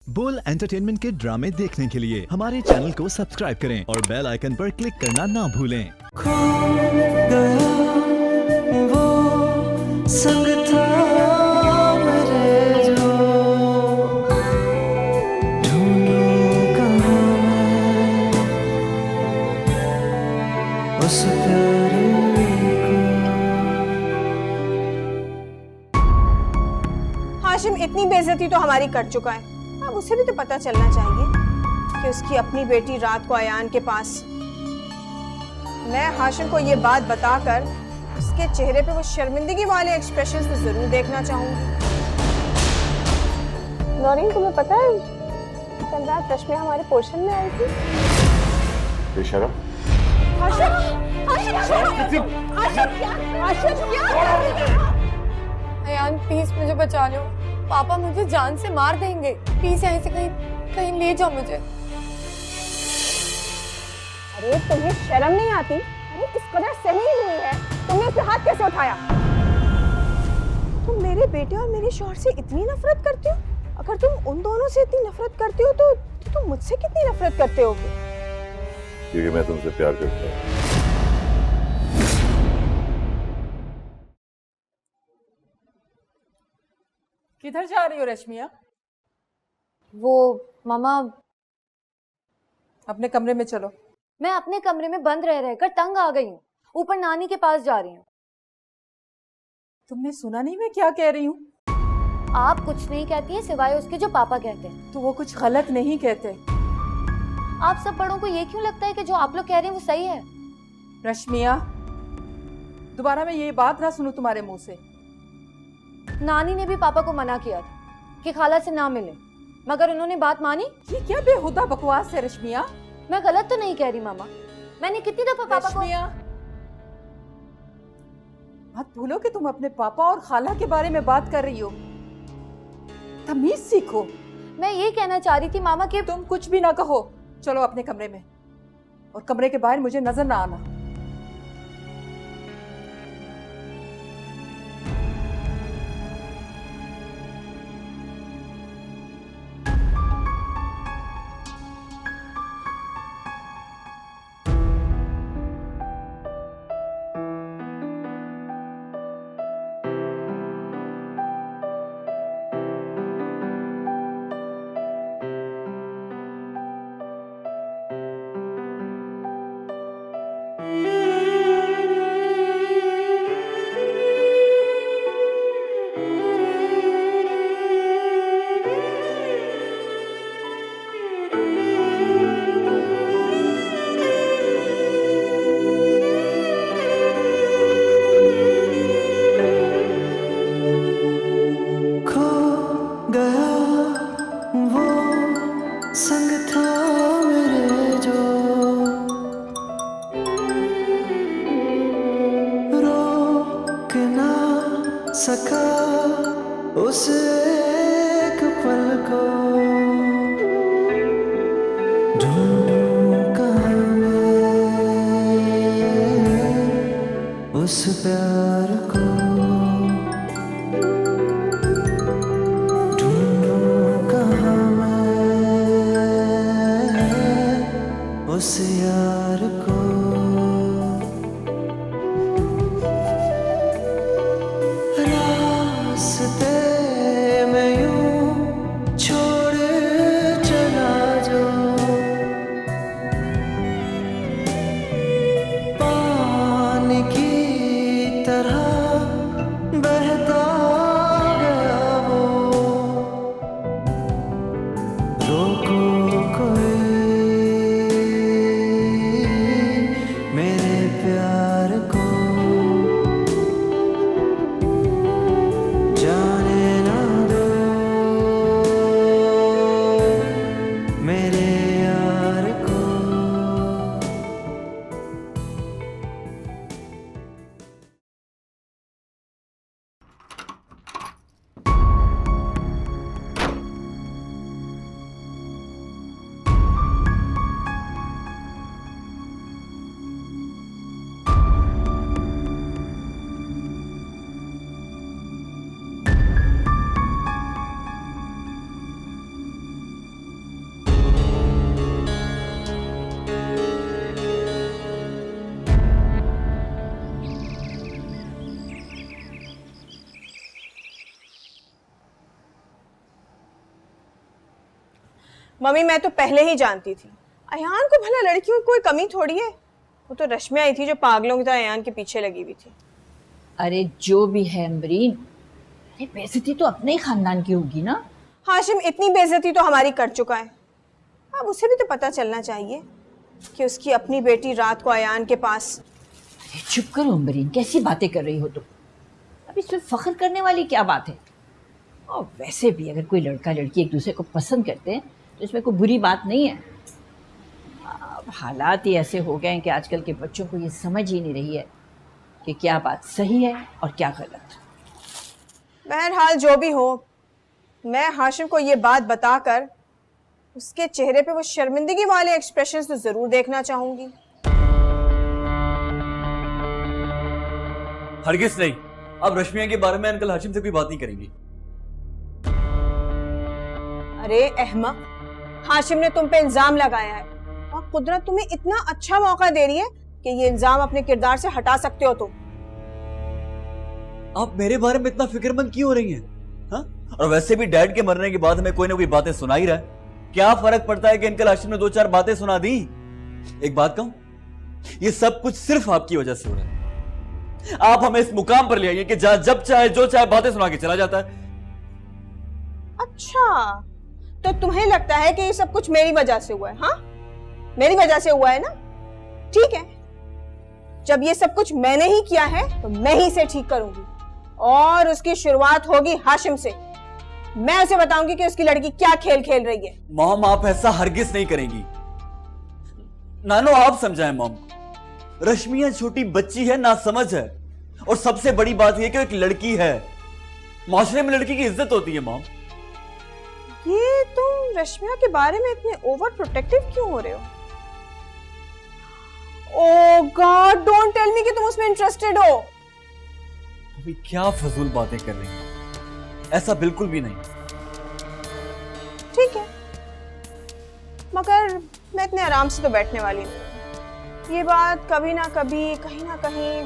बोल एंटरटेनमेंट के ड्रामे देखने के लिए हमारे चैनल को सब्सक्राइब करें और बेल आइकन पर क्लिक करना ना भूलें। खो गया वो संग था मेरे जो, ढूंढूं कहाँ मैं उस प्यारे को। हाशिम इतनी बेइज्जती तो हमारी कर चुका है, अब उसे भी तो पता चलना चाहिए कि उसकी अपनी बेटी रात को अयान के पास। मैं हाशिम को ये बात बताकर उसके चेहरे पे वो शर्मिंदगी वाले एक्सप्रेशंस तो जरूर देखना चाहूंगी। नौरीन, तुम्हें पता है कल रात रश्मिया हमारे पोर्शन में आई थी। बेशरम। हाशिम, हाशिम, हाशिम, हाशिम, क्या? अयान प्लीज मुझे बचा लो, पापा मुझे जान से मार देंगे। प्लीज यहाँ से कहीं ले जाओ मुझे। अरे तुम्हें शर्म नहीं आती? अरे इस कदर सही हुई है, तुमने इस पे हाथ कैसे उठाया? तुम मेरे बेटे और मेरे शौहर से इतनी नफरत करते हो? अगर तुम उन दोनों से इतनी नफरत करते हो तो तुम मुझसे कितनी नफरत करते हो? क्योंकि मैं तुमसे प्यार करता हूँ। किधर जा रही हो रश्मिया? वो मामा, अपने कमरे में चलो। मैं अपने कमरे में बंद रह रहकर तंग आ गई हूँ, ऊपर नानी के पास जा रही हूँ। तुमने सुना नहीं मैं क्या कह रही हूँ? आप कुछ नहीं कहती है सिवाय उसके जो पापा कहते हैं। तो वो कुछ गलत नहीं कहते। आप सब बड़ों को ये क्यों लगता है कि जो आप लोग कह रहे हैं वो सही है? रश्मिया, दोबारा मैं ये बात ना सुनूं तुम्हारे मुंह से। नानी ने भी पापा को मना किया था कि खाला से ना मिले, मगर उन्होंने बात मानी। ये क्या बेहुदा बकवास है रश्मिया? मैं गलत तो नहीं कह रही मामा, मैंने कितनी दफा पापा को। रश्मिया, मत भूलो कि तुम अपने पापा और खाला के बारे में बात कर रही हो। तमीज सीखो। मैं ये कहना चाह रही थी मामा कि तुम कुछ भी ना कहो, चलो अपने कमरे में, और कमरे के बाहर मुझे नजर ना आना। खो गया वो संग था मेरे जो, रोक ना सका उस एक पल को, ढूंढूं कहाँ मैं उस प्यार को, उस यार को। रास्ते में यूं छोड़ चला जो, पानी की तरह बहता गया वो, रोको कोई मेरे प्यार को, जाने ना दो मेरे यार को। मम्मी मैं तो पहले ही जानती थी, अयान को भला लड़कियों की कोई कमी थोड़ी है। वो तो रश्मि आई थी जो पागलों की तरह अयान के पीछे लगी हुई थी। अरे जो भी है अम्बरीन, अरे बेइज्जती तो अपने ही खानदान की होगी ना। हाशिम इतनी बेइज्जती तो हमारी कर चुका है, अब उसे भी तो पता चलना चाहिए कि उसकी अपनी बेटी रात को अयान के पास। अरे चुप करो अम्बरीन, कैसी बातें कर रही हो तुम। अब इसमें फख्र करने वाली क्या बात है। और वैसे भी अगर कोई लड़का लड़की एक दूसरे को पसंद करते हैं तो इसमें कोई बुरी बात नहीं है। अब हालात ही ऐसे हो गए हैं कि आजकल के बच्चों को ये समझ ही नहीं रही है कि क्या बात सही है और क्या गलत। बहरहाल जो भी हो, मैं हाशिम को ये बात बताकर उसके चेहरे पे वो शर्मिंदगी वाले एक्सप्रेशंस तो जरूर देखना चाहूंगी। हरगिज नहीं, अब रश्मिया के बारे में अंकल हाशिम से कोई बात नहीं करेंगी। अरे अहमक, हाशिम ने तुम पे इल्जाम लगाया है और कुदरत तुम्हें इतना अच्छा मौका दे रही है कि ये इल्जाम अपने किरदार से हटा सकते हो तुम। आप मेरे बारे में इतना फिक्रमंद क्यों हो रही हैं? हाँ? और वैसे भी डैड के मरने के बाद हमें कोई ना कोई बातें सुना ही रहा है। क्या फर्क पड़ता है कि अंकल हाशिम ने 2-4 बातें सुना दी। एक बात कहूं, ये सब कुछ सिर्फ आपकी वजह से हो रहा है। आप हमें इस मुकाम पर ले आइए कि जब चाहे जो चाहे बातें सुना के चला जाता है। अच्छा, तो तुम्हें लगता है कि ये सब कुछ मेरी वजह से हुआ है? हाँ, मेरी वजह से हुआ है ना? ठीक है, जब ये सब कुछ मैंने ही किया है तो मैं ही इसे ठीक करूंगी और उसकी शुरुआत होगी हाशिम से। मैं उसे बताऊंगी कि उसकी लड़की क्या खेल खेल रही है। मॉम, आप ऐसा हरगिज नहीं करेंगी। नानो, आप समझाएं मॉम को। रश्मिया छोटी बच्ची है, ना समझ है, और सबसे बड़ी बात यह कि एक लड़की है। माशरे में लड़की की इज्जत होती है मॉम। ये तुम रश्मिया के बारे में इतने ओवर प्रोटेक्टिव क्यों हो रहे हो? ओह गॉड, डोंट टेल मी कि तुम उसमें इंटरेस्टेड हो। अभी क्या फजूल बातें कर रही हैं? ऐसा बिल्कुल भी नहीं। ठीक है, मगर मैं इतने आराम से तो बैठने वाली नहीं। ये बात कभी ना कभी कहीं ना कहीं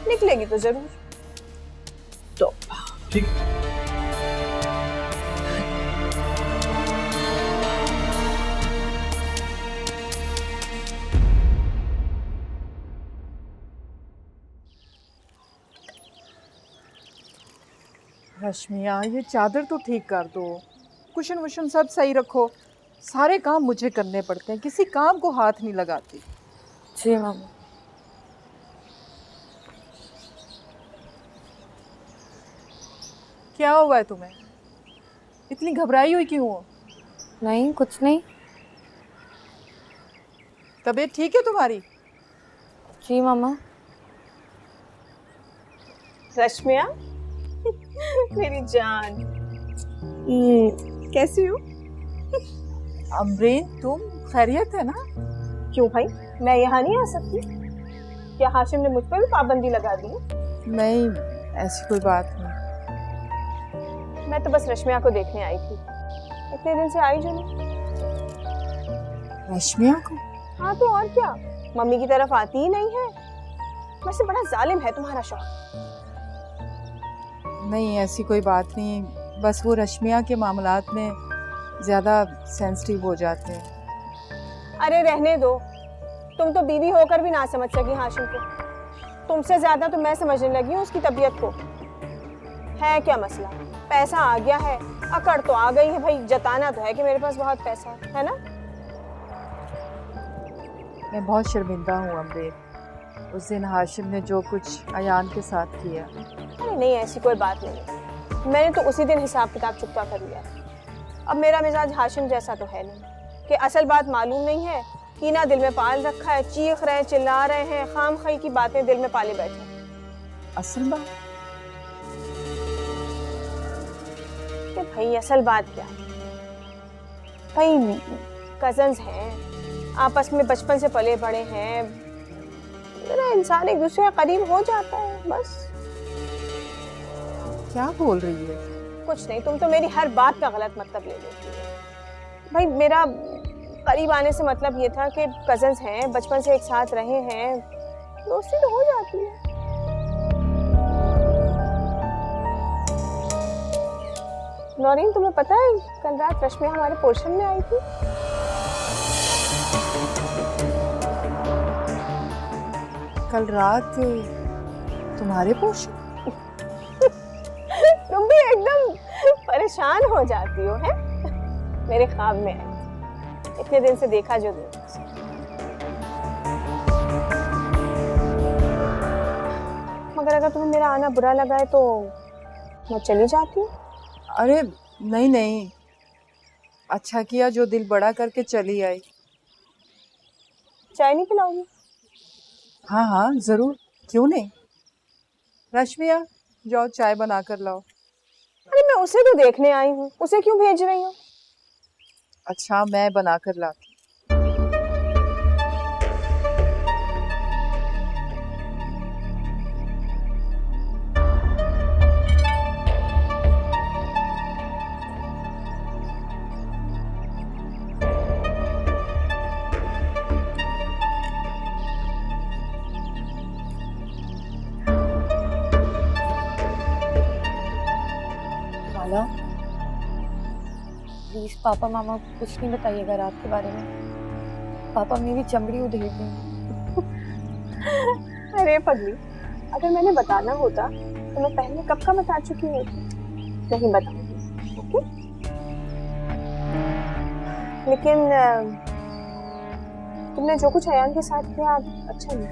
निकलेगी तो जरूर। तो ठीक। रश्मिया, ये चादर तो ठीक कर दो, कुशन वुशन सब सही रखो। सारे काम मुझे करने पड़ते हैं, किसी काम को हाथ नहीं लगाती। जी मामा। क्या हुआ है तुम्हें? इतनी घबराई हुई क्यों हो? नहीं, कुछ नहीं। तबीयत ठीक है तुम्हारी? जी मामा। रश्मिया मेरी जान, कैसी हो? अमरीन, तुम खैरियत है ना? क्यों भाई, मैं यहाँ नहीं आ सकती? क्या हाशिम ने मुझ पर भी पाबंदी लगा दी? नहीं, ऐसी कोई बात नहीं। मैं तो बस रश्मिया को देखने आई थी, इतने दिन से आई जो नहीं। रश्मिया को? हाँ तो और क्या, मम्मी की तरफ आती ही नहीं है। वैसे बड़ा जालिम है तुम्हारा शौहर। नहीं, ऐसी कोई बात नहीं, बस वो रश्मिया के मामलात में ज़्यादा सेंसिटिव हो जाते हैं। अरे रहने दो, तुम तो बीवी होकर भी ना समझ सकी हाशिम को। तुमसे ज्यादा तो मैं समझने लगी हूँ उसकी तबीयत को। है क्या मसला? पैसा आ गया है, अकड़ तो आ गई है भाई, जताना तो है कि मेरे पास बहुत पैसा है ना? मैं बहुत शर्मिंदा हूँ अमरीन, उस दिन हाशिम ने जो कुछ अयान के साथ किया। अरे नहीं, ऐसी कोई बात नहीं, मैंने तो उसी दिन हिसाब किताब चुकता कर लिया। अब मेरा मिजाज हाशिम जैसा तो है नहीं कि असल बात मालूम नहीं है, कीना दिल में पाल रखा है, चीख रहे हैं, चिल्ला रहे हैं, खाम खई की बातें दिल में पाले बैठे। असल बात? कि भाई असल बात क्या है भाई, कजन्स हैं, आपस में बचपन से पले बड़े हैं, मेरा इंसान एक दूसरे के करीब हो जाता है बस। क्या बोल रही है? कुछ नहीं, तुम तो मेरी हर बात का गलत मतलब ले लेती हो। भाई मेरा करीब आने से मतलब ये था कि कजन्स हैं, बचपन से एक साथ रहे हैं, दोस्ती तो हो जाती है। नौरीन, तुम्हें पता है कल रात रश्मि हमारे पोर्शन में आई थी? कल रात तुम्हारे पोर्शन? तुम भी एकदम परेशान हो जाती हो, हैं? मेरे ख्वाब में आई, इतने दिन से देखा जो नहीं। मगर अगर तुम्हें मेरा आना बुरा लगा है तो मैं चली जाती हूँ। अरे नहीं नहीं, अच्छा किया जो दिल बड़ा करके चली आई। चाय नहीं पिलाऊंगी? हाँ हाँ जरूर, क्यों नहीं। रश्मिया, जाओ चाय बना कर लाओ। अरे मैं उसे तो देखने आई हूँ, उसे क्यों भेज रही हो? अच्छा, मैं बना कर लाती। खाला, प्लीज पापा मामा को कुछ नहीं बताइएगा रात के बारे में। पापा मेरी चमड़ी उधेड़ देंगे। अरे पगली, अगर मैंने बताना होता तो मैं पहले कब का बता चुकी होती। नहीं बताऊंगी, ओके? लेकिन तुमने जो कुछ अयान के साथ किया अब अच्छा नहीं।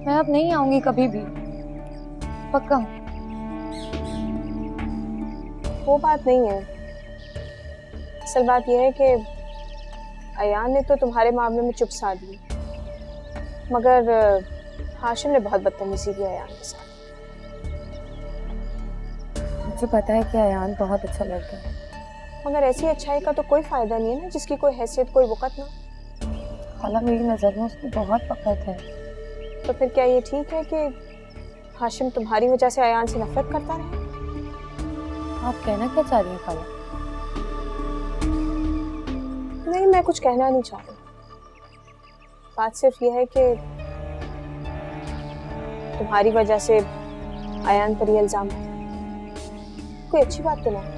मैं अब नहीं आऊंगी कभी भी, पक्का। वो बात नहीं है, असल बात यह है कि अयान ने तो तुम्हारे मामले में चुप साध ली, मगर हाशिम ने बहुत बदतमीजी की अयान के साथ। मुझे पता है कि अयान बहुत अच्छा लड़का है, मगर ऐसी अच्छाई का तो कोई फायदा नहीं है ना जिसकी कोई हैसियत, कोई वक़्त ना। खाला मेरी नज़र में उसकी बहुत वक़्त है। तो फिर क्या ये ठीक है कि हाशिम तुम्हारी वजह से अयान से नफरत करता रहे? आप कहना क्या चाह रही हैं खाला? नहीं, मैं कुछ कहना नहीं चाह रही। बात सिर्फ यह है कि तुम्हारी वजह से अयान पर ये इल्जाम है, कोई अच्छी बात तो नहीं।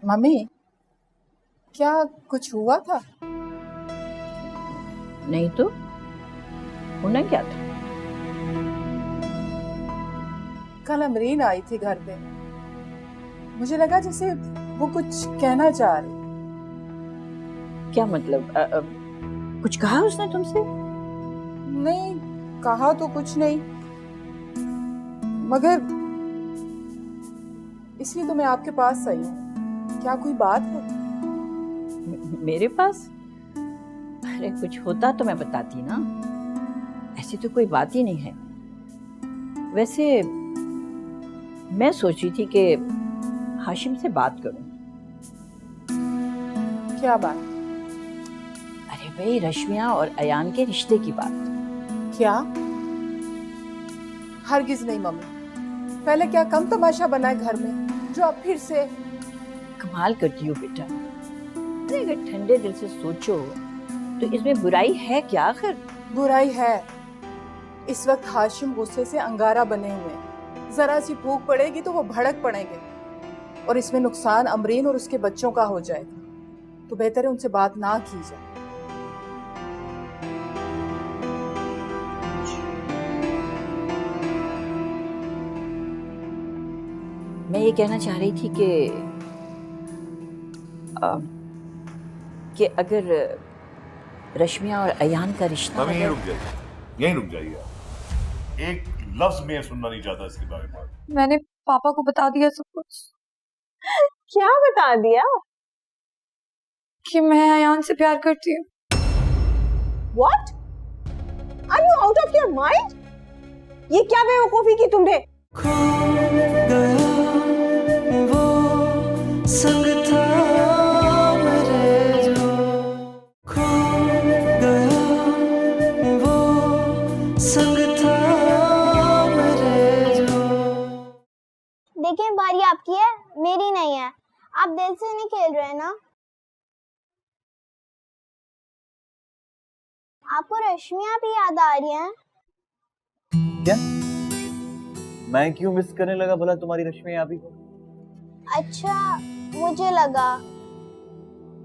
मम्मी, क्या कुछ हुआ था? नहीं तो होना क्या था? कल अमरीन आई थी घर पे, मुझे लगा जैसे वो कुछ कहना चाह रही। क्या मतलब? कुछ कहा उसने तुमसे? नहीं, कहा तो कुछ नहीं, मगर इसलिए तो मैं आपके पास आई हूँ। क्या कोई बात है? मेरे पास? अरे कुछ होता तो मैं बताती ना, ऐसी तो कोई बात ही नहीं है। वैसे मैं सोची थी कि हाशिम से बात करूं। क्या बात? अरे भाई, रश्मिया और अयान के रिश्ते की बात। क्या? हरगिज नहीं मम्मी, पहले क्या कम तमाशा बना है घर में जो अब फिर से? कमाल करती हो बेटा। अरे अगर ठंडे दिल से सोचो तो इसमें बुराई है क्या आखिर? बुराई है। इस वक्त हाशिम गुस्से से अंगारा बने हुए हैं, जरा सी भूख पड़ेगी तो वो भड़क पड़ेंगे और इसमें नुकसान अमरीन और उसके बच्चों का हो जाएगा। तो बेहतर है उनसे बात ना की जाए। मैं ये कहना चाह रही थी कि अगर रश्मिया और अयान का रिश्ता मम्मी यहीं अगर- रुक जाइए, यहीं रुक जाइए आप। एक लफ्ज मैं सुनना नहीं चाहता इसके बारे में। मैंने पापा को बता दिया सब कुछ, क्या बता दिया? कि मैं अयान से प्यार करती हूँ। What? Are you out of your mind? ये क्या बेवकूफी की तुमने? खो गया वो संग था मेरे जो, खो गया मेरी नहीं है। आप दिल से नहीं खेल रहे ना? आपको रश्मिया भी याद आ रही हैं? क्या? मैं क्यों मिस करने लगा भला तुम्हारी रश्मि अभी को? अच्छा, मुझे लगा।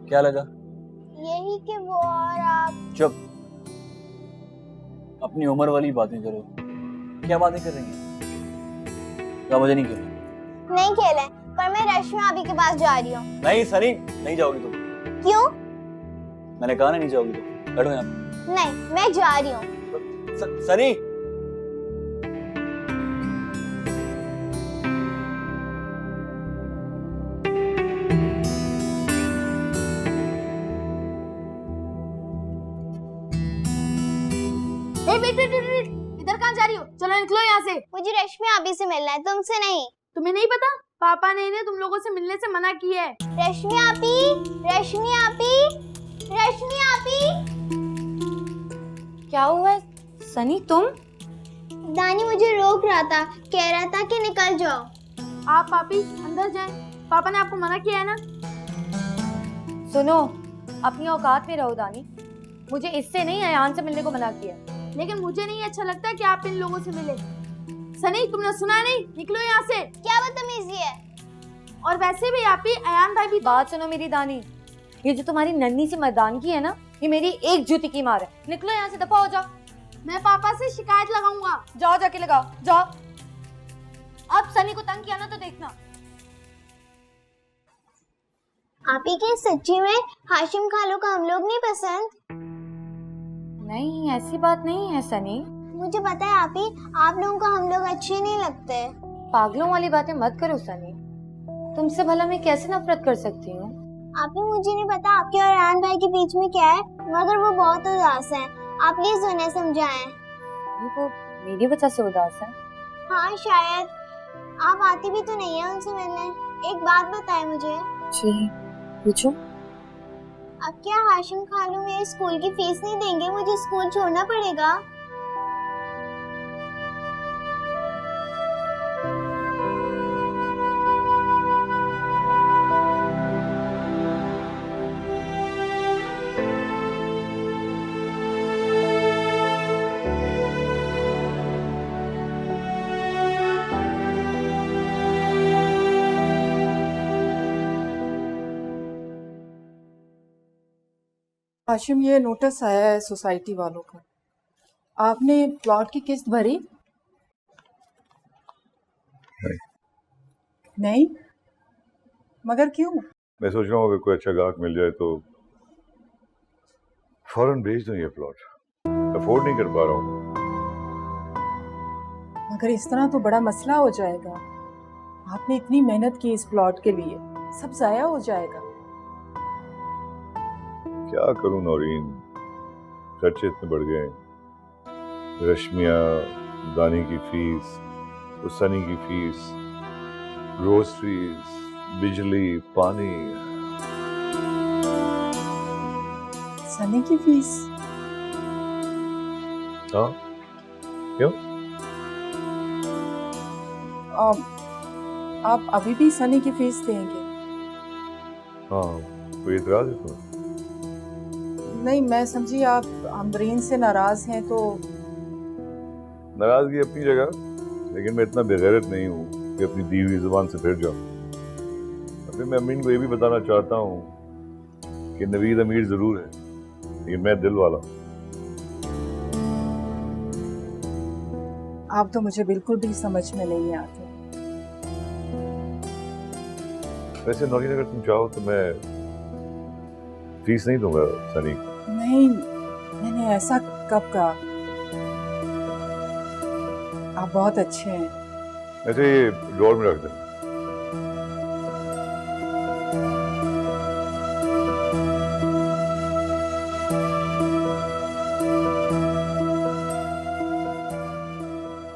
क्या लगा? यही कि वो और आप। चुप, अपनी उम्र वाली बातें करो। क्या बातें कर रही हैं? क्या मुझे नहीं खेल? नहीं खेले, पर मैं रश्मिया अभी के पास जा रही हूँ। नहीं सनी, नहीं जाओगी तुम। क्यों? मैंने कहा ना नहीं जाओगी तुम। बैठो यहाँ पे। नहीं, मैं जा रही हूँ। सनी, इधर कहाँ जा रही हो? चलो निकलो यहाँ से। मुझे रश्मिया अभी से मिलना है, तुमसे नहीं। तुम्हें नहीं पता? पापा ने इन्हें तुम लोगों से मिलने से मना किया है। रश्मिया आपी, रश्मिया आपी, रश्मिया आपी। क्या हुआ है सनी? तुम? दानी मुझे रोक रहा था, कह रहा था कि निकल जाओ। आप पापी अंदर जाएं। पापा ने आपको मना किया है ना? सुनो, अपनी औकात में रहो दानी। मुझे इससे नहीं अयान से मिलने को मना किया, लेकिन मुझे नहीं अच्छा लगता कि आप इन लोगों से मिले। सनी, तुमने सुना नहीं? निकलो यहाँ से। क्या बदतमीजी है? और वैसे भी आप ही अयान भाई भी। बात सुनो मेरी दानी, ये जो तुम्हारी नन्ही सी मर्दानगी है ना, ये मेरी एक जूती की मार है। निकलो यहाँ से, दफा हो जाओ। मैं पापा से शिकायत लगाऊंगा। जाओ, जाके लगाओ, जाओ। अब सनी को तंग किया ना तो देखना। आप ही के सच्ची में हाशिम खालू का हम लोग नहीं पसंद? नहीं, ऐसी बात नहीं है सनी। मुझे पता है आप ही, आप लोगों को हम लोग अच्छे नहीं लगते। पागलों वाली बातें मत करो सनी। तुमसे भला मैं कैसे नफरत कर सकती हूँ? आप ही, मुझे नहीं पता आपके और अयान भाई के बीच में क्या है, मगर वो बहुत उदास हैं। आप प्लीज उन्हें समझाएं। वो मेरी वजह से उदास है? हाँ शायद। आप आती भी तो नहीं है उनसे मिलने। एक बात बताएं मुझे। जी, पूछो। अब क्या हाशिम खालू मेरे स्कूल की फीस नहीं देंगे? मुझे स्कूल छोड़ना पड़ेगा। हाशिम, ये नोटिस आया है सोसाइटी वालों का। आपने प्लॉट की किस्त भरी? नहीं? मगर क्यों? मैं सोच रहा हूँ अगर कोई अच्छा ग्राहक मिल जाए तो फौरन बेच दूं ये प्लॉट। अफोर्ड नहीं कर पा रहा हूँ। मगर इस तरह तो बड़ा मसला हो जाएगा। आपने इतनी मेहनत की इस प्लॉट के लिए, सब जाया हो जाएगा। क्या करूं नौरीन, खर्चे इतने बढ़ गए। रश्मिया, दानी की फीस, सनी की फीस, ग्रोसरीज, बिजली, पानी। सनी की फीस? हाँ, क्यों? आप अभी भी सनी की फीस देंगे? हाँ, कोई इतराज है तुम्हें? नहीं, मैं समझी आप अमरीन से नाराज हैं। तो नाराजगी अपनी जगह, लेकिन मैं इतना बेगैरत नहीं हूँ कि अपनी दी हुई जुबान से फिर जाऊं। अभी मैं अमीन को ये भी बताना चाहता हूँ कि नवीद अमीर जरूर है, लेकिन मैं दिल वाला। आप तो मुझे बिल्कुल भी समझ में नहीं आते। वैसे नौरीन, अगर तुम चाहो तो मैं फीस नहीं दूंगा सनी। नहीं, मैंने ऐसा कब कहा? आप बहुत अच्छे हैं। वैसे ये ड्रॉर में रख दे।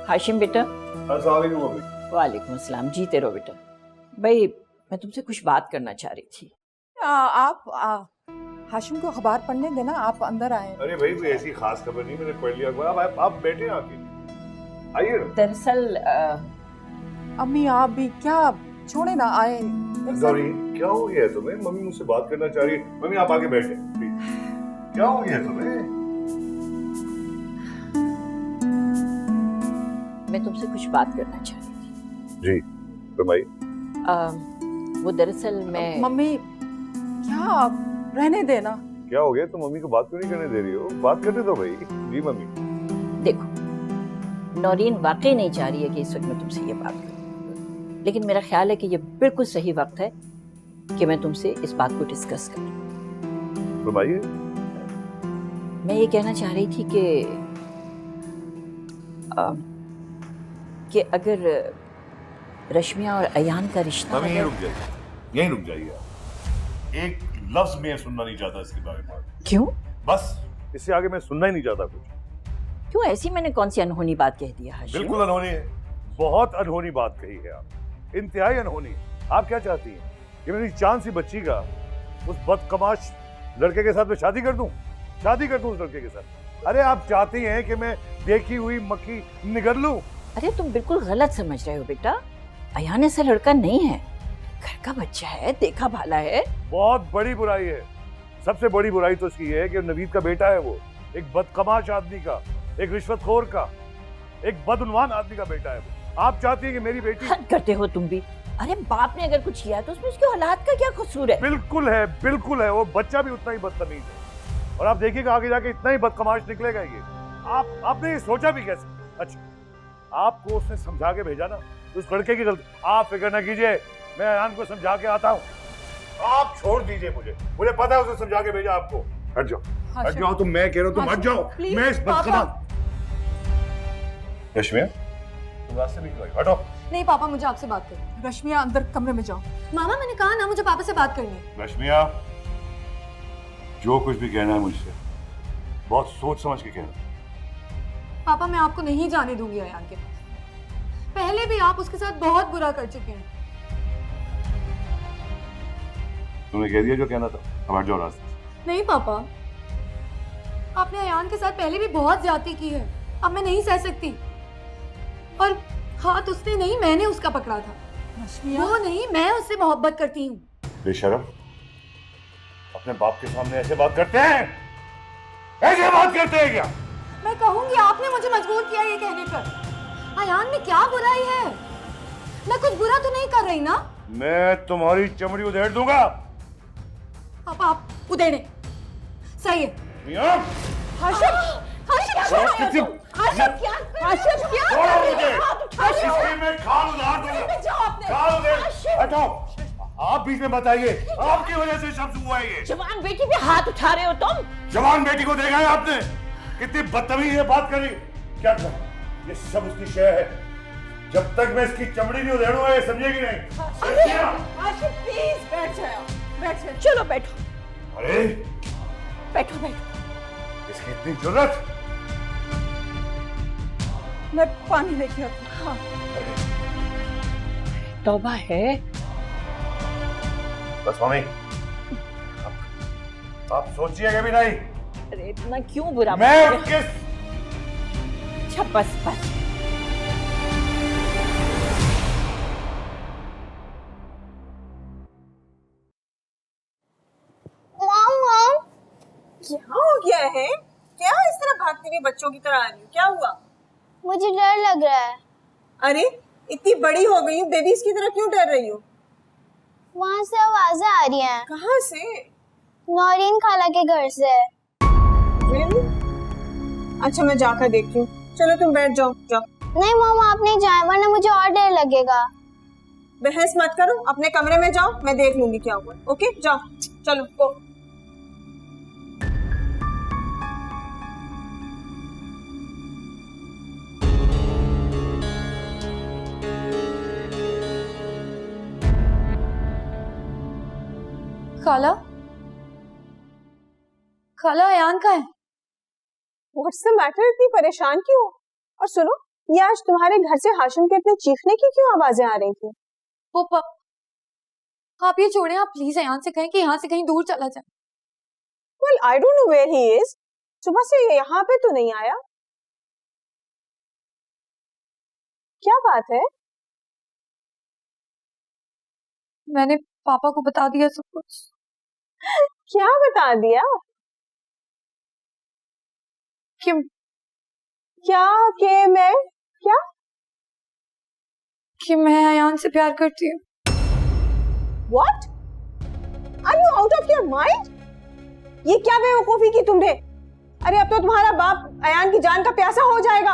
हाशिम बेटा। वालेकुम अस्सलाम। जीते रहो बेटा। भाई, मैं तुमसे कुछ बात करना चाह रही थी। आप हाशिम को अखबार पढ़ने देना, आप अंदर आए। अरे भाई, कोई ऐसी खास खबर नहीं, मैंने पढ़ लिया अखबार। आप बैठे आके, आइए। दरअसल अम्मी, आप भी क्या छोड़े ना आए गौरी क्या हो गया है तुम्हें? मम्मी मुझसे बात करना चाह रही है। मम्मी आप आके बैठे प्लीज। क्या हो गया है तुम्हें? मैं तुमसे कुछ बात करना चाह रही थी। जी फरमाइए। वो दरअसल मैं मम्मी क्या आप रहने देना। क्या हो गया? तुम मम्मी को बात क्यों नहीं करने दे रही हो? बात करने दो भाई। जी मम्मी। देखो, नौरीन वाकई नहीं चाह रही है कि इस वक्त मैं तुमसे ये बात करूं, लेकिन मेरा ख्याल है कि ये बिल्कुल सही वक्त है कि मैं तुमसे इस बात को डिस्कस करूं। फरमाइए। मैं ये कहना चाह रही थी कि अगर रश्मिया और अयान का रिश्ता मम्मी यहीं रुक जाइए, यहीं रुक जाइए आप। एक लफ्ज मैं सुनना नहीं चाहता इसके बारे में। क्यों? बस इससे आगे मैं सुनना ही नहीं चाहता कुछ। क्यों? ऐसी मैंने कौन सी अनहोनी बात कह दी है हाशिम? बिल्कुल अनहोनी है, बहुत अनहोनी बात कही है आप, इंतहाई अनहोनी। आप क्या चाहती हैं कि मेरी चांद सी बच्ची का उस बदकमाश लड़के के साथ मैं शादी कर दूं? शादी कर दूं उस लड़के के साथ? अरे आप चाहती हैं कि मैं देखी हुई मक्खी निगल लूं? अरे तुम बिल्कुल गलत समझ रहे हो बेटा। अयान ऐसा लड़का नहीं है, घर का बच्चा है, देखा भाला है। बहुत बड़ी बुराई है। सबसे बड़ी बुराई तो इसकी है कि नवीद का बेटा है वो, एक बदकमाश आदमी का, एक रिश्वतखोर का, एक बदउनवान आदमी का बेटा है वो। आप चाहती हैं कि मेरी बेटी? हद करते हो तुम भी। अरे बाप ने अगर कुछ किया तो उसमें उसके औलाद का क्या कसूर है? बिल्कुल है, बिल्कुल है। वो बच्चा भी उतना ही बदतमीज है और आप देखिएगा आगे जाके इतना ही बदकमाश निकलेगा ये। आपने ये सोचा भी कैसे? अच्छा, आपको उसने समझा के भेजा ना, उस लड़के की गलती। आप फिक्र ना कीजिए, मैं अयान को समझा के आता हूँ। आप छोड़ दीजिए मुझे पता है उसने समझा के भेजा आपको। हट जाओ, हट जाओ। तुम, मैं कह रहा हूँ तुम हट जाओ। मैं इस बदकमाश। रश्मिया तुम रास्ते में क्यों आई? हटो। नहीं पापा, मुझे आपसे बात करनी। रश्मिया अंदर कमरे में जाओ। मामा मैंने कहा ना, मुझे पापा से बात करनी है। रश्मिया जो कुछ भी कहना है मुझसे बहुत सोच समझ के कहना। पापा मैं आपको नहीं जाने दूंगी अयान के पास। पहले भी आप उसके साथ बहुत बुरा कर चुके हैं। तुमने कह दिया जो कहना था, अब हट जाओ रास्ते से। नहीं पापा, आपने अयान के साथ पहले भी बहुत ज्यादती की है, अब मैं नहीं सह सकती। और हाथ उसने नहीं, मैंने उसका पकड़ा था। वो नहीं, मैं उससे मोहब्बत करती हूँ। बेशरम, अपने बाप के सामने ऐसे बात करते हैं? ऐसे बात करते हैं क्या? मैं कहूंगी, आपने मुझे मजबूर किया ये कहने पर। अयान में क्या बुराई है? मैं कुछ बुरा तो नहीं कर रही ना? मैं तुम्हारी चमड़ी उधेड़ दूंगा। पापा आप उधेड़े, सही है। मियां, हाशिम, हाशिम क्या कर रहे हो? हाशिम क्या? हाशिम क्या कर रहे हो? इसकी मैं खाल उधार दूंगा। जाओ आपने। खाल उधेड़। हटाओ। आप बीच में बताइए, आपकी वजह से शब्द हुआ है ये। जवान बेटी पे हाथ उठा रहे हो तुम? जवान बेटी को देखा है आपने? कितनी बदतमीज है बात करी। क्या कर? ये सब उसकी शय है। जब तक मैं इसकी चमड़ी नहीं उधेड़ूंगा ये समझेगी नहीं। आशिफ प्लीज बैठ जाओ, बैठ जाओ। चलो बैठो। अरे बैठो बैठो। इसकी इतनी जुर्रत। मैं पानी लेके आती हूँ। हाँ। तौबा है। बस मम्मी, आप सोचिएगा भी नहीं। अरे इतना क्यों बुरा? मैं उसके अच्छा बस बस। मॉम क्या हो गया है? क्या इस तरह भागती हुई बच्चों की तरह आ रही हो? क्या हुआ? मुझे डर लग रहा है। अरे इतनी बड़ी हो गई हूँ, बेबीज की तरह क्यों डर रही हो? वहाँ से आवाजें आ रही हैं। कहाँ से? नौरीन खाला के घर से। Really? अच्छा मैं जाकर देखती हूँ। चलो तुम बैठ जाओ। नहीं मॉम, आप नहीं जाए वरना मुझे और डर लगेगा। बहस मत करो, अपने कमरे में जाओ, मैं देख लूंगी क्या हुआ। ओके जाओ, चलो गो। खाला, खाला अयान का है। What's the matter? इतनी परेशान क्यों? और सुनो, ये आज तुम्हारे घर से हाशिम के इतने चीखने की क्यों आवाजें आ रही थी? वो आप ये छोड़ें, आप प्लीज अयान से कहें कि यहाँ से कहीं दूर चला जाए। Well, I don't know where he is. सुबह से ये यहाँ पे तो नहीं आया। क्या बात है? मैंने पापा को बता दिया सब कुछ। क्या बता दिया? कि क्या के मैं क्या? कि मैं अयान से प्यार करती हूँ। What? Are you out of your mind? ये क्या बेवकूफी की तुमने? अरे अब तो तुम्हारा बाप अयान की जान का प्यासा हो जाएगा।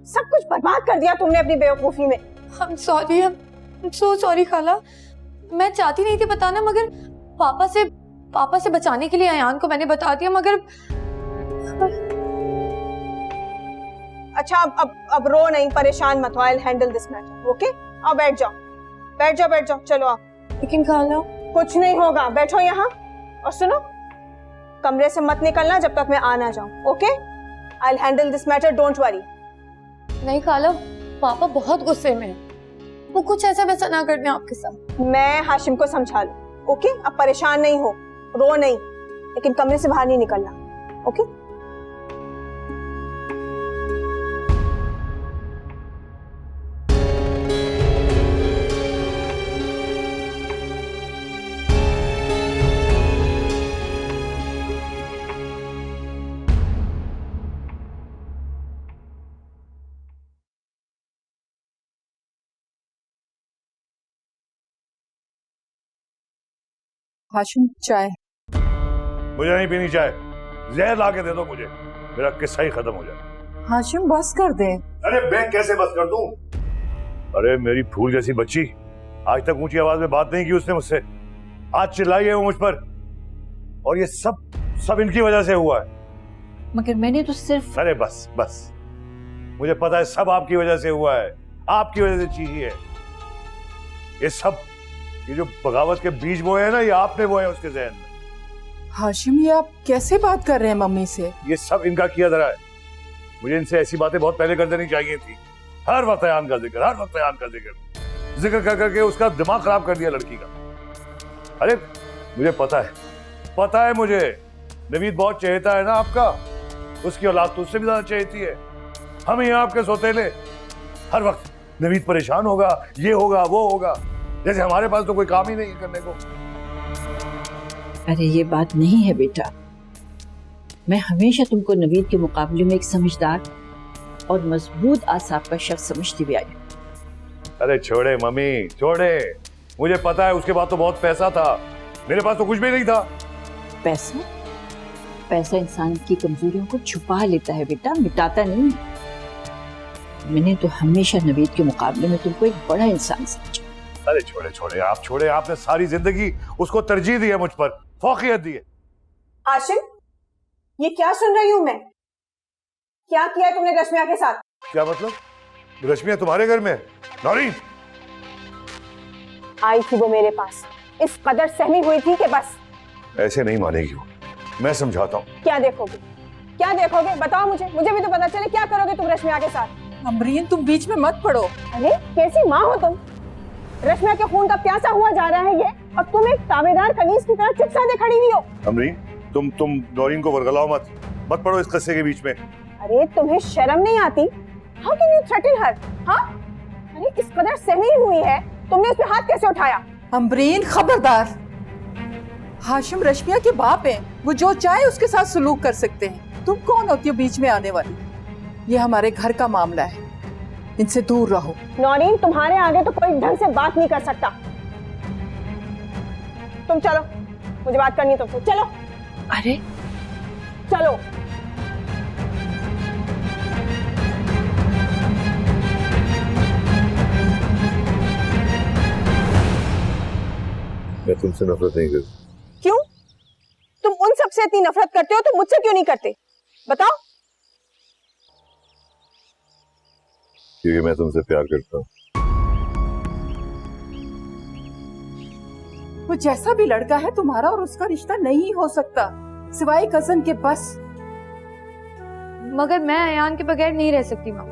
सब कुछ बर्बाद कर दिया तुमने अपनी बेवकूफी में। I'm sorry, I'm so sorry खाला। मैं चाहती नहीं थी बताना, मगर पापा से बचाने के लिए अयान को मैंने बता दिया। मगर अच्छा अब रो नहीं, परेशान मत हो। I'll handle this matter, okay? आओ बैठ जाओ, चलो आओ। लेकिन खाला कुछ नहीं होगा, बैठो यहाँ और सुनो, कमरे से मत निकलना जब तक मैं आ ना जाऊं, okay? I'll handle this matter, don't worry. नहीं खाला, पापा बहुत गुस्से में हैं। वो कुछ ऐसा वैसा ना करने आपके साथ। मैं हाशिम को समझा लूं, ओके? अब परेशान नहीं हो, रो नहीं, लेकिन कमरे से बाहर नहीं निकलना, ओके? हाशिम चाय। मुझे नहीं पीनी चाय, जहर ला के दे दो मुझे, मेरा किस्सा ही खत्म हो जाए। हाशिम बस कर दे। अरे मैं कैसे बस कर दूं? अरे मेरी फूल जैसी बच्ची, आज तक ऊंची आवाज में बात नहीं की उसने मुझसे, आज चिल्लाई है वो मुझ पर, और ये सब इनकी वजह से हुआ है। मगर मैंने तो सिर्फ... अरे बस मुझे पता है सब आपकी वजह से हुआ है, आपकी वजह से चीज है ये जो बगावत के बीज बोए हैं ना, ये आपने बोए हैं उसके जहन में। हाशिम ये आप कैसे बात कर रहे हैं मम्मी से? ये सब इनका किया धरा है। मुझे इनसे ऐसी बातें बहुत पहले कर देनी चाहिए थी। हर वक्त अयान का जिक्र कर करके उसका दिमाग खराब कर दिया लड़की का। अरे मुझे पता है मुझे, नवीद बहुत चहेता है ना आपका, उसकी औलाद तो उससे भी ज्यादा चहेती है। हम यहाँ आपके सौतेले, हर वक्त नवीद परेशान होगा, ये होगा वो होगा, जैसे हमारे पास तो कोई काम ही नहीं करने को। अरे ये बात नहीं है बेटा, मैं हमेशा तुमको नवीद के मुकाबले में एक समझदार और मजबूत आसाब का शख्स समझती भी आई। अरे छोड़े मम्मी, छोड़े, मुझे पता है उसके बाद तो बहुत पैसा था, मेरे पास तो कुछ भी नहीं था। पैसा इंसान की कमजोरियों को छुपा लेता है बेटा, मिटाता नहीं। मैंने तो हमेशा नवीद के मुकाबले में तुमको एक बड़ा इंसान समझा। अरे छोड़े, आपने सारी जिंदगी उसको तरजीह दी है, मुझ पर फौकियत दी है। हाशिम, ये क्या सुन रही हूँ मैं? क्या किया है तुमने रश्मिया के साथ? क्या मतलब? रश्मिया तुम्हारे घर में है? नौरीन आई थी वो मेरे पास, इस कदर सहमी हुई थी कि बस। ऐसे नहीं मानेगी वो, मैं समझाता हूँ। क्या देखोगे बताओ मुझे भी तो पता चले। क्या करोगे तुम रश्मिया के साथ? अमरीन तुम बीच में मत पड़ो। अरे कैसी माँ हो तुम? रश्मिया के खून का प्यासा हुआ जा रहा है ये, और तुम एक ताबेदार कनीज की तरह चुपचाप खड़ी हुई हो। अमरीन तुम नौरीन को वरगलाओ मत पड़ो इस किस्से के बीच में। अरे तुम्हें शर्म नहीं आती? हाउ कैन यू थ्रेटन हर? हाँ, अरे इस कदर सहमी हुई है, तुमने उस पे हाथ कैसे उठाया? अमरीन खबरदार, हाशिम रश्मिया के बाप हैं, वो जो चाहे उसके साथ सलूक कर सकते हैं। तुम कौन होती हो बीच में आने वाली? ये हमारे घर का मामला है, इनसे दूर रहो। नौरीन तुम्हारे आगे तो कोई ढंग से बात नहीं कर सकता। तुम चलो, मुझे बात करनी तो चलो। अरे चलो। मैं तुमसे नफरत नहीं करती। क्यों? तुम उन सबसे इतनी नफरत करते हो तो मुझसे क्यों नहीं करते? बताओ। क्योंकि मैं तुमसे प्यार करता हूँ। वो जैसा भी लड़का है, तुम्हारा और उसका रिश्ता नहीं हो सकता सिवाय कजन के, बस। मगर मैं अयान के बगैर नहीं रह सकती माँ,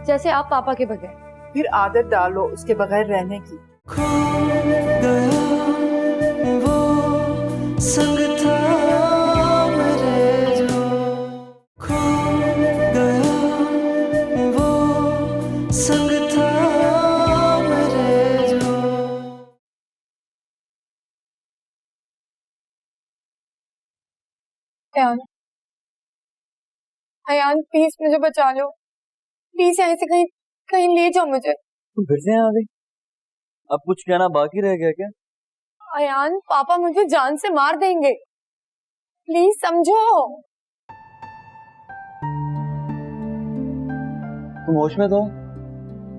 जैसे आप पापा के बगैर। फिर आदत डालो उसके बगैर रहने की। खो गया वो संग अयान, अयान प्लीज मुझे बचा लो, प्लीज यहाँ से कहीं कहीं ले जाओ मुझे। तुम फिर से यहाँ आ गई? अब कुछ कहना बाकी रह गया क्या? अयान पापा मुझे जान से मार देंगे, प्लीज समझो। तुम होश में तो?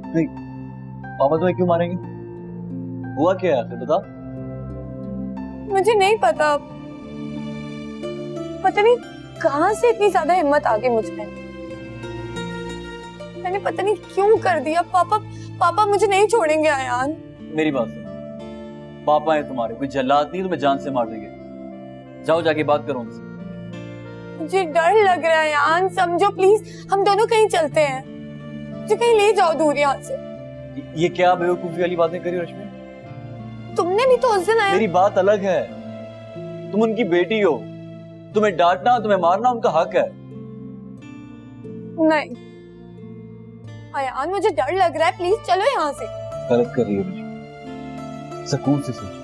नहीं, पापा तुम्हें क्यों मारेंगे? हुआ क्या है आखिर, बता। मुझे नहीं पता, पता नहीं कहां से इतनी ज्यादा हिम्मत आ गई मुझ में। मैंने पता नहीं क्यों कर दिया। पापा मुझे नहीं छोड़ेंगे अयान। मेरी बात सुन, पापा है तुम्हारे, कोई जल्लाद नहीं तुम्हें जान से मार देंगे। जाओ जाके बात करो उनसे। मुझे डर लग रहा है अयान, समझो प्लीज, हम दोनों कहीं चलते हैं, मुझे कहीं ले जाओ दूर यहाँ से। ये क्या बेवकूफी वाली बातें करी रश्मि? तुमने भी तो उस दिन आया। मेरी बात अलग है, तुम उनकी बेटी हो, तुम्हें डांटना तुम्हें मारना उनका हक है। नहीं अयान, मुझे डर लग रहा है, प्लीज चलो यहाँ से। गलत कर रही है रश्मि, सुकून से सोचो।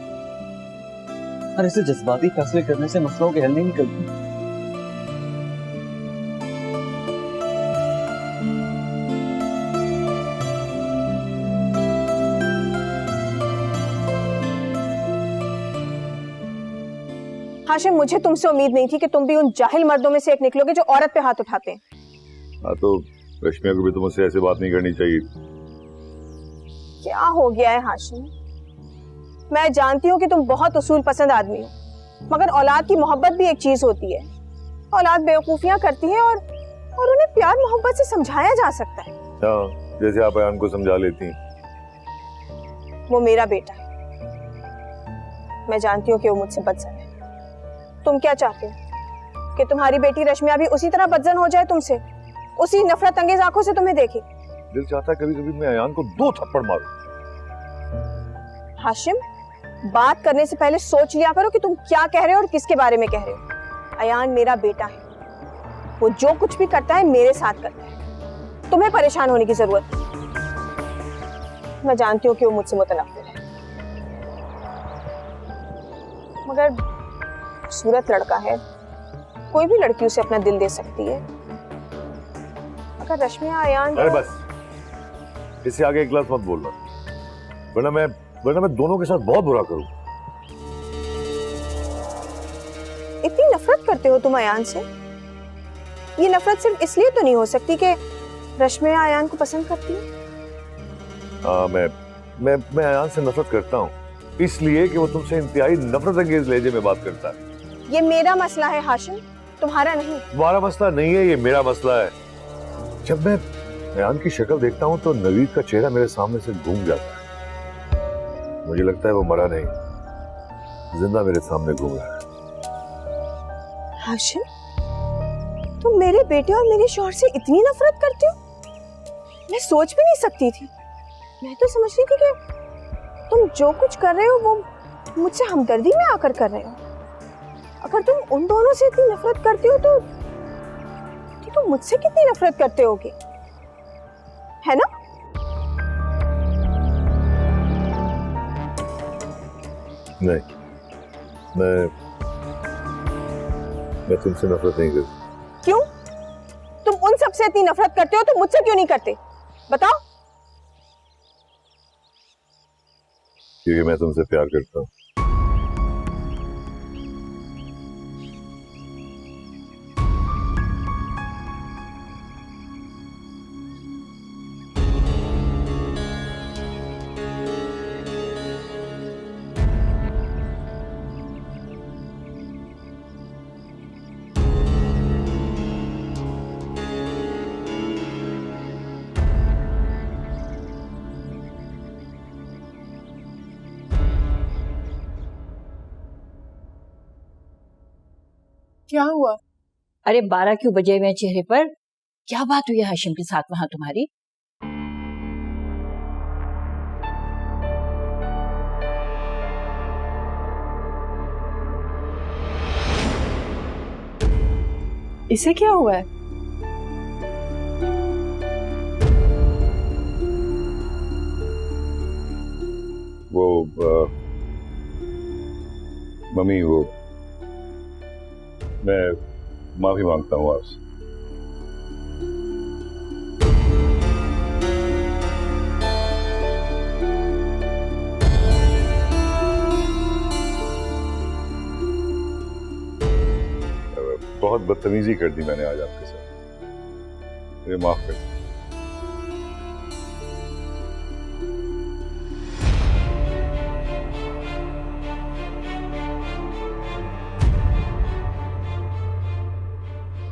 और ऐसे जज्बाती फैसले करने से मसलों के हल नहीं निकलते। हाशिम, मुझे तुमसे उम्मीद नहीं थी कि तुम भी उन जाहिल मर्दों में से एक निकलोगे जो औरत पे हाथ उठाते हैं। हाँ तो रश्मिया को भी तुमसे ऐसे बात नहीं करनी चाहिए। क्या हो गया है हाशिम? मैं जानती हूँ कि तुम बहुत उसूल पसंद आदमी हो, मगर औलाद की मोहब्बत भी एक चीज होती है। औलाद बेवकूफियां करती है और उन्हें प्यार मोहब्बत से समझाया जा सकता है। हाँ, जैसे आप अयान को समझा लेती हैं। वो मेरा बेटा है, मैं जानती हूँ कि वो मुझसे बदजन है। तुम क्या चाहते हो कि तुम्हारी बेटी रश्मिया भी उसी तरह बदजन हो जाए तुमसे, उसी नफरत अंगेज आंखों से तुम्हें देखे? दिल चाहता है कभी कभी मैं अयान को 2 थप्पड़ मारूं। हाशिम, बात करने से पहले सोच लिया करो कि तुम क्या कह रहे हो और किसके बारे में कह रहे हो। अयान मेरा बेटा है, वो जो कुछ भी करता है मेरे साथ करता है, तुम्हें परेशान होने की जरूरत नहीं। मैं जानती हूँ कि वो मुझसे मुतनफ्फिर है, मगर खूबसूरत लड़का है, कोई भी लड़की उसे अपना दिल दे सकती है। अगर रश्मिया अयान। अरे बस, इससे आगे एक लफ्ज़ मत बोलना, वरना मैं दोनों के साथ बहुत बुरा करूं। इतनी नफरत करते हो तुम अयान से? ये नफरत सिर्फ इसलिए तो नहीं हो सकती कि रश्मिया अयान को पसंद करती है? हाँ, मैं अयान से नफरत करता हूँ इसलिए कि वो तुमसे इंतहाई नफरत अंगेज लहजे में बात करता है। ये मेरा मसला है हाशिम, तुम्हारा नहीं। तुम्हारा मसला नहीं है, ये मेरा मसला है। जब मैं अयान की शक्ल देखता हूँ तो नवीद का चेहरा मेरे सामने से घूम जाता है। मुझे लगता है वो मरा नहीं, जिंदा मेरे सामने घूम रहा है। हाशिम, तुम मेरे बेटे और मेरे शौहर से इतनी नफरत करते हो? मैं सोच भी नहीं सकती थी। मैं तो समझ रही थी कि तुम जो कुछ कर रहे हो वो मुझसे हमदर्दी में आकर कर रहे हो। अगर तुम उन दोनों से इतनी नफरत करते हो तो तुम मुझसे कितनी नफरत करते होगे, है ना? नहीं, मैं तुमसे नफरत नहीं करती। क्यों? तुम उन सब से इतनी नफरत करते हो तो मुझसे क्यों नहीं करते? बताओ। क्योंकि मैं तुमसे प्यार करता हूँ। क्या हुआ? अरे 12 क्यों बजे हुए हैं चेहरे पर? क्या बात हुई है हाशिम के साथ वहां तुम्हारी? इसे क्या हुआ है? वो मम्मी, वो माफी मांगता हूँ आपसे। बहुत बदतमीजी कर दी मैंने आज आपके साथ, मुझे माफ कर दीजिए।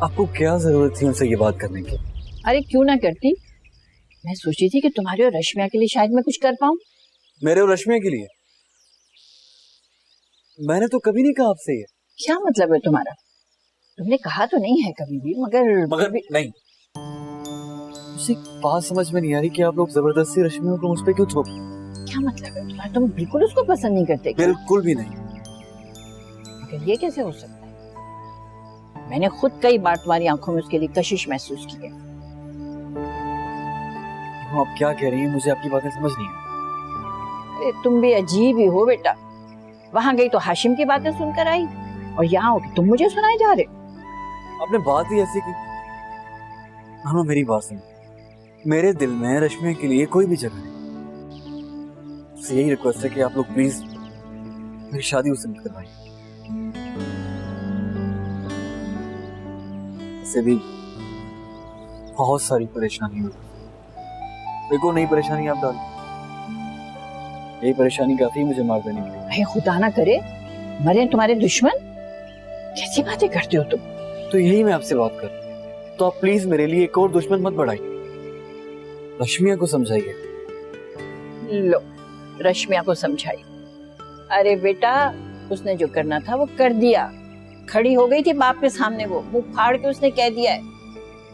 आपको क्या जरूरत थी उनसे ये बात करने की? अरे क्यों ना करती, मैं सोची थी कि तुम्हारे और रश्मिया के लिए शायद मैं कुछ कर पाऊं। मेरे और रश्मिया के लिए? मैंने तो कभी नहीं कहा आपसे ये। क्या मतलब है तुम्हारा? तुमने कहा तो नहीं है कभी भी, मगर भी नहीं। मुझे बात समझ में नहीं आ रही कि आप लोग जबरदस्ती रश्मिया को मुझ पे क्यों थोप? क्या मतलब है तुम्हारा? तुम बिल्कुल उसको पसंद नहीं करते क्या? बिल्कुल भी नहीं। मगर ये कैसे हो सकता है? मैंने खुद कई बार तुम्हारी आंखों में उसके लिए कशिश महसूस की है। आप क्या कह रही हैं? मुझे आपकी बातें समझ नहीं है। अरे तुम भी अजीब ही हो बेटा। वहां गई तो हाशिम की बातें सुनकर आई और यहाँ हो तुम मुझे सुनाए जा रहे। आपने बात ही ऐसी की। मानो मेरी बात सुनो, मेरे दिल में रश्मिया के लिए कोई भी जगह नहीं। मुझसे यही रिक्वेस्ट है कि आप लोग प्लीज मेरी शादी उससे मत करवाएं। इससे भी बहुत सारी परेशानी हुई। देखो नई परेशानी आप डाल, यही परेशानी काफी है मुझे मार देने के लिए। अरे खुदा ना करे मरे तुम्हारे दुश्मन। कैसी बातें करते हो तुम? तो यही मैं आपसे बात कर, तो आप प्लीज मेरे लिए एक और दुश्मन मत बढ़ाइए। रश्मिया को समझाइए। लो रश्मिया को समझाई। अरे बेटा उसने जो करना था वो कर दिया। खड़ी हो गई थी बाप के सामने, वो मुंह फाड़ के उसने कह दिया है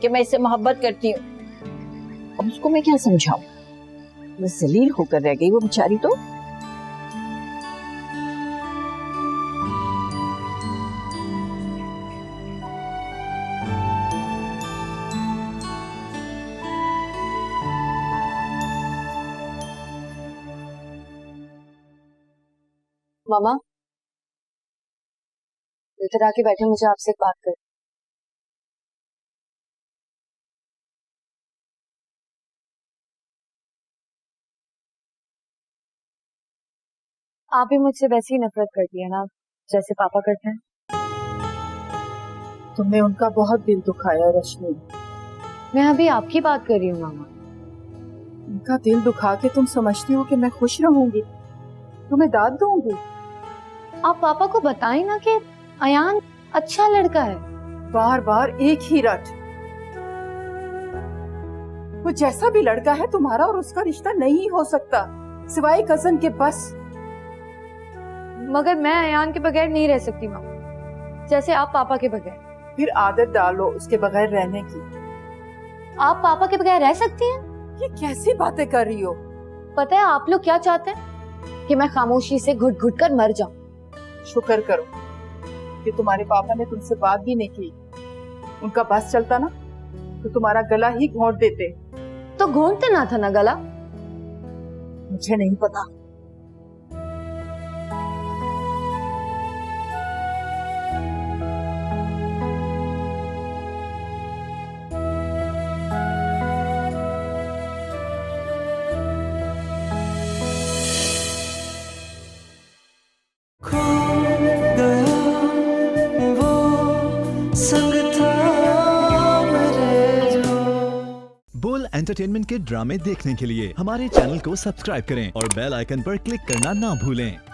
कि मैं इससे मोहब्बत करती हूँ। अब उसको मैं क्या समझाऊं? बस जलील होकर रह गई वो बेचारी तो। मामा इधर आके बैठे, मुझे आपसे एक बात कर। आप भी मुझसे वैसे ही नफरत करती है ना जैसे पापा करते हैं। तुमने उनका बहुत दिल दुखाया रश्मि। मैं अभी आपकी बात कर रही हूँ मामा। उनका दिल दुखा के तुम समझती हो कि मैं खुश रहूंगी, तुम्हें दाद दूंगी? आप पापा को बताएं ना कि अयान अच्छा लड़का है। बार बार एक ही रट। वो जैसा भी लड़का है तुम्हारा और उसका रिश्ता नहीं हो सकता सिवाय कजन के बस। मगर मैं अयान के बगैर नहीं रह सकती मामा, जैसे आप पापा के बगैर। फिर आदत डालो उसके बगैर रहने की। आप पापा के बगैर रह सकती हैं? ये कैसी बातें कर रही हो? पता है आप लोग क्या चाहते हैं? कि मैं खामोशी से घुट घुट कर मर जाऊं। शुक्र करो कि तुम्हारे पापा ने तुमसे बात भी नहीं की। उनका बस चलता ना तो तुम्हारा गला ही घोंट देते। तो घोंटते ना था ना गला? मुझे नहीं पता। खो गया वो संग था मेरे जो। बोल एंटरटेनमेंट के ड्रामे देखने के लिए हमारे चैनल को सब्सक्राइब करें और बेल आइकन पर क्लिक करना ना भूलें।